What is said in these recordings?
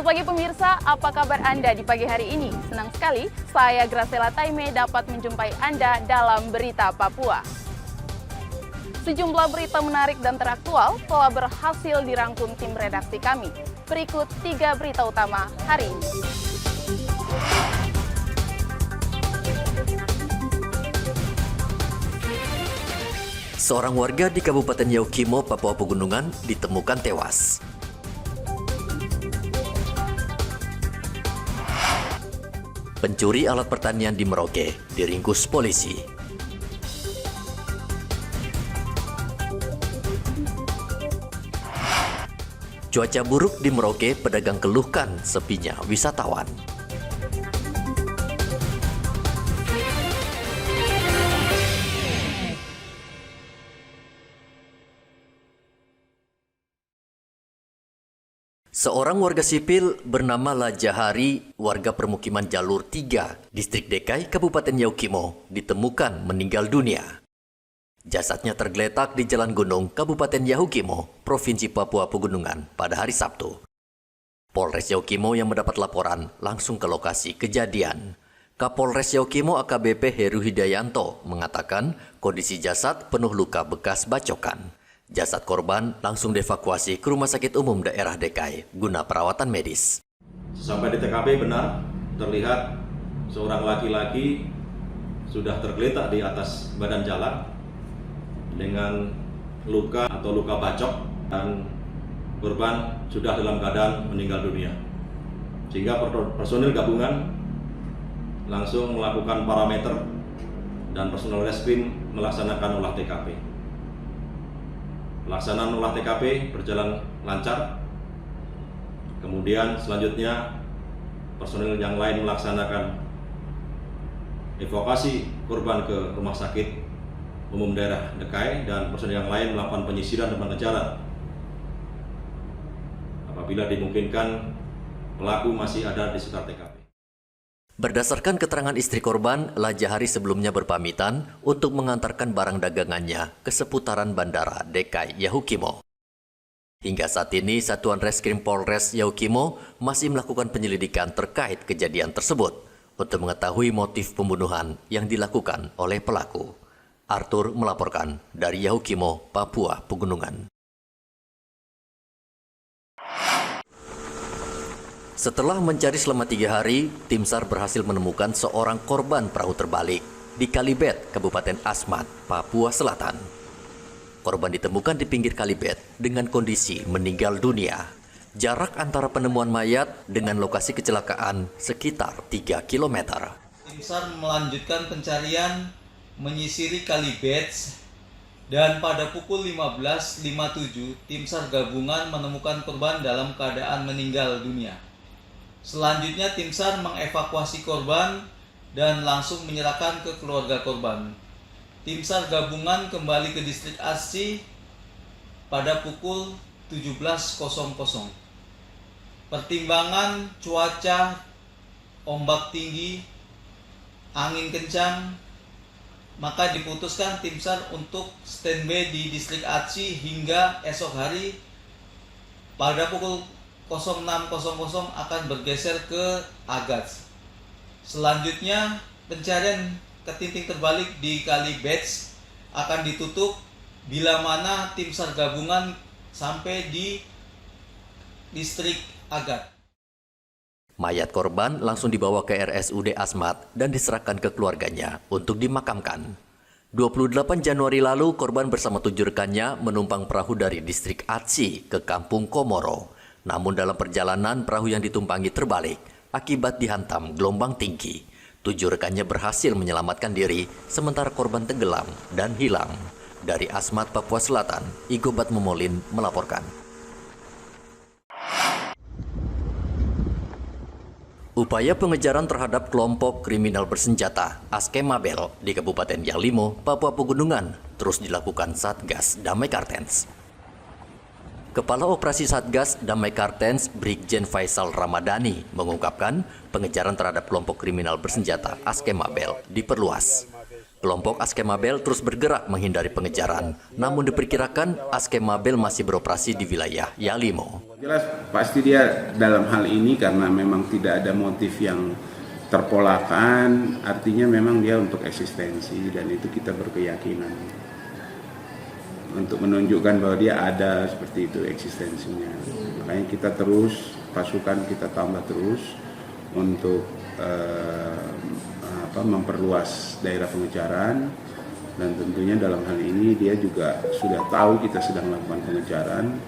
Selamat pagi pemirsa, apa kabar Anda di pagi hari ini? Senang sekali, saya Graciela Taime dapat menjumpai Anda dalam Berita Papua. Sejumlah berita menarik dan teraktual telah berhasil dirangkum tim redaksi kami. Berikut 3 berita utama hari ini. Seorang warga di Kabupaten Yaukimo, Papua Pegunungan ditemukan tewas. Pencuri alat pertanian di Merauke diringkus polisi. Cuaca buruk di Merauke, pedagang keluhkan sepinya wisatawan. Seorang warga sipil bernama Lajahari, warga permukiman Jalur 3, Distrik Dekai, Kabupaten Yaukimo, ditemukan meninggal dunia. Jasadnya tergeletak di Jalan Gunung, Kabupaten Yaukimo, Provinsi Papua Pegunungan pada hari Sabtu. Polres Yaukimo yang mendapat laporan langsung ke lokasi kejadian. Kapolres Yaukimo AKBP Heru Hidayanto mengatakan kondisi jasad penuh luka bekas bacokan. Jasad korban langsung dievakuasi ke Rumah Sakit Umum Daerah Dekai guna perawatan medis. Sampai di TKP benar terlihat seorang laki-laki sudah tergeletak di atas badan jalan dengan luka atau luka bacok, dan korban sudah dalam keadaan meninggal dunia. Sehingga personil gabungan langsung melakukan parameter dan personel reskrim melaksanakan olah TKP. Pelaksanaan olah TKP berjalan lancar. Kemudian selanjutnya personil yang lain melaksanakan evakuasi korban ke Rumah Sakit Umum Daerah Dekai, dan personil yang lain melakukan penyisiran dan pengejaran. Apabila dimungkinkan, pelaku masih ada di sekitar TKP. Berdasarkan keterangan istri korban, Lajahari sebelumnya berpamitan untuk mengantarkan barang dagangannya ke seputaran Bandara Dekai Yaukimo. Hingga saat ini, Satuan Reskrim Polres Yaukimo masih melakukan penyelidikan terkait kejadian tersebut untuk mengetahui motif pembunuhan yang dilakukan oleh pelaku. Arthur melaporkan dari Yaukimo, Papua Pegunungan. Setelah mencari selama 3 hari, tim SAR berhasil menemukan seorang korban perahu terbalik di Kalibet, Kabupaten Asmat, Papua Selatan. Korban ditemukan di pinggir Kalibet dengan kondisi meninggal dunia. Jarak antara penemuan mayat dengan lokasi kecelakaan sekitar 3 km. Tim SAR melanjutkan pencarian menyisiri Kalibet, dan pada pukul 15.57 tim SAR gabungan menemukan korban dalam keadaan meninggal dunia. Selanjutnya tim SAR mengevakuasi korban dan langsung menyerahkan ke keluarga korban. Tim SAR gabungan kembali ke distrik Assi pada pukul 17.00. Pertimbangan cuaca, ombak tinggi, angin kencang, maka diputuskan tim SAR untuk standby di distrik Assi hingga esok hari pada pukul 06.00 akan bergeser ke Agats. Selanjutnya pencarian ke titik terbalik di Kalibet akan ditutup bila mana tim SAR gabungan sampai di distrik Agats. Mayat korban langsung dibawa ke RSUD Asmat dan diserahkan ke keluarganya untuk dimakamkan. 28 Januari lalu, korban bersama 7 rekannya menumpang perahu dari distrik Atsi ke Kampung Komoro. Namun dalam perjalanan, perahu yang ditumpangi terbalik akibat dihantam gelombang tinggi. 7 rekannya berhasil menyelamatkan diri, sementara korban tenggelam dan hilang. Dari Asmat, Papua Selatan, Igobat Momolin melaporkan. Upaya pengejaran terhadap kelompok kriminal bersenjata Askemabel di Kabupaten Yalimo, Papua Pegunungan terus dilakukan Satgas Damai Kartens. Kepala Operasi Satgas Damai Kartens, Brigjen Faisal Ramadhani, mengungkapkan pengejaran terhadap kelompok kriminal bersenjata Askemabel diperluas. Kelompok Askemabel terus bergerak menghindari pengejaran, namun diperkirakan Askemabel masih beroperasi di wilayah Yalimo. Jelas pasti dia dalam hal ini karena memang tidak ada motif yang terpolakan, artinya memang dia untuk eksistensi dan itu kita berkeyakinan untuk menunjukkan bahwa dia ada seperti itu eksistensinya. Makanya kita terus, pasukan kita tambah terus untuk memperluas daerah pengejaran, dan tentunya dalam hal ini dia juga sudah tahu kita sedang melakukan pengejaran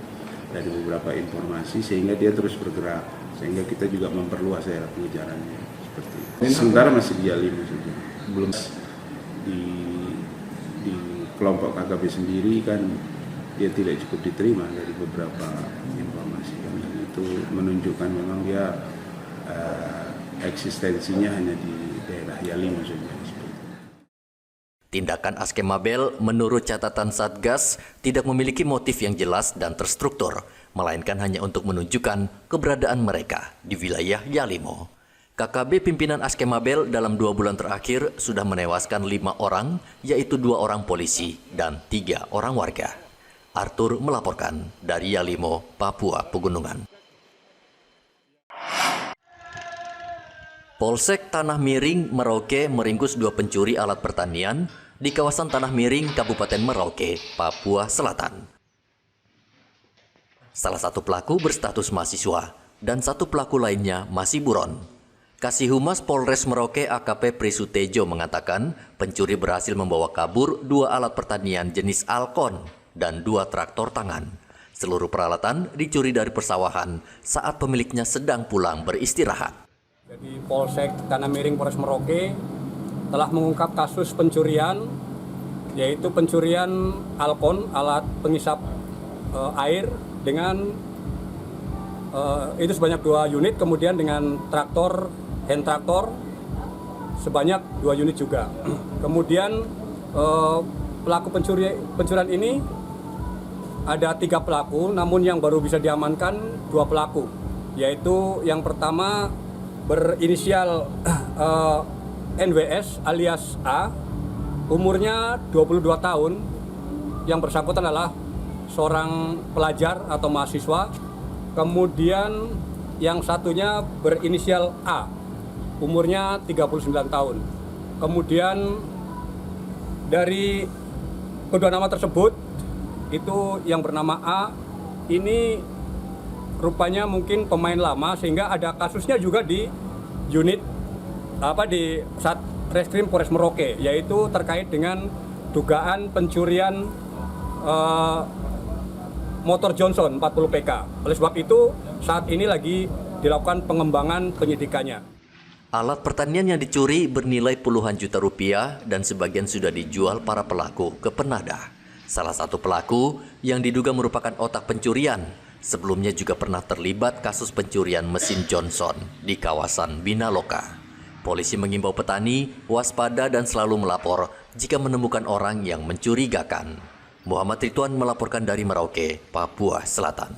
dari beberapa informasi sehingga dia terus bergerak, sehingga kita juga memperluas daerah pengejarannya seperti itu. Sementara masih di Yalimo saja, belum di kelompok KKB sendiri kan dia tidak cukup diterima dari beberapa informasi, dan itu menunjukkan memang dia eksistensinya hanya di daerah Yalimo saja. Tindakan Askemabel menurut catatan Satgas tidak memiliki motif yang jelas dan terstruktur, melainkan hanya untuk menunjukkan keberadaan mereka di wilayah Yalimo. KKB pimpinan Askemabel dalam 2 bulan terakhir sudah menewaskan 5 orang, yaitu 2 orang polisi dan 3 orang warga. Arthur melaporkan dari Yalimo, Papua Pegunungan. Polsek Tanah Miring, Merauke meringkus 2 pencuri alat pertanian di kawasan Tanah Miring, Kabupaten Merauke, Papua Selatan. Salah satu pelaku berstatus mahasiswa dan 1 pelaku lainnya masih buron. Kasih Humas Polres Merauke AKP Prisutejo mengatakan pencuri berhasil membawa kabur 2 alat pertanian jenis Alkon dan 2 traktor tangan. Seluruh peralatan dicuri dari persawahan saat pemiliknya sedang pulang beristirahat. Jadi Polsek Tanah Miring Polres Merauke telah mengungkap kasus pencurian, yaitu pencurian Alkon, alat pengisap air, dengan itu sebanyak 2 unit, kemudian dengan traktor, hand traktor sebanyak 2 unit juga. Kemudian pelaku pencurian ini ada 3 pelaku, namun yang baru bisa diamankan 2 pelaku, yaitu yang pertama berinisial NWS alias A, umurnya 22 tahun, yang bersangkutan adalah seorang pelajar atau mahasiswa. Kemudian yang satunya berinisial A, umurnya 39 tahun. Kemudian dari kedua nama tersebut, itu yang bernama A, ini rupanya mungkin pemain lama, sehingga ada kasusnya juga di unit di Satreskrim Polres Merauke, yaitu terkait dengan dugaan pencurian motor Johnson 40 PK. Oleh sebab itu saat ini lagi dilakukan pengembangan penyidikannya. Alat pertanian yang dicuri bernilai puluhan juta rupiah dan sebagian sudah dijual para pelaku ke penadah. Salah satu pelaku yang diduga merupakan otak pencurian sebelumnya juga pernah terlibat kasus pencurian mesin Johnson di kawasan Binaloka. Polisi mengimbau petani waspada dan selalu melapor jika menemukan orang yang mencurigakan. Muhammad Ridwan melaporkan dari Merauke, Papua Selatan.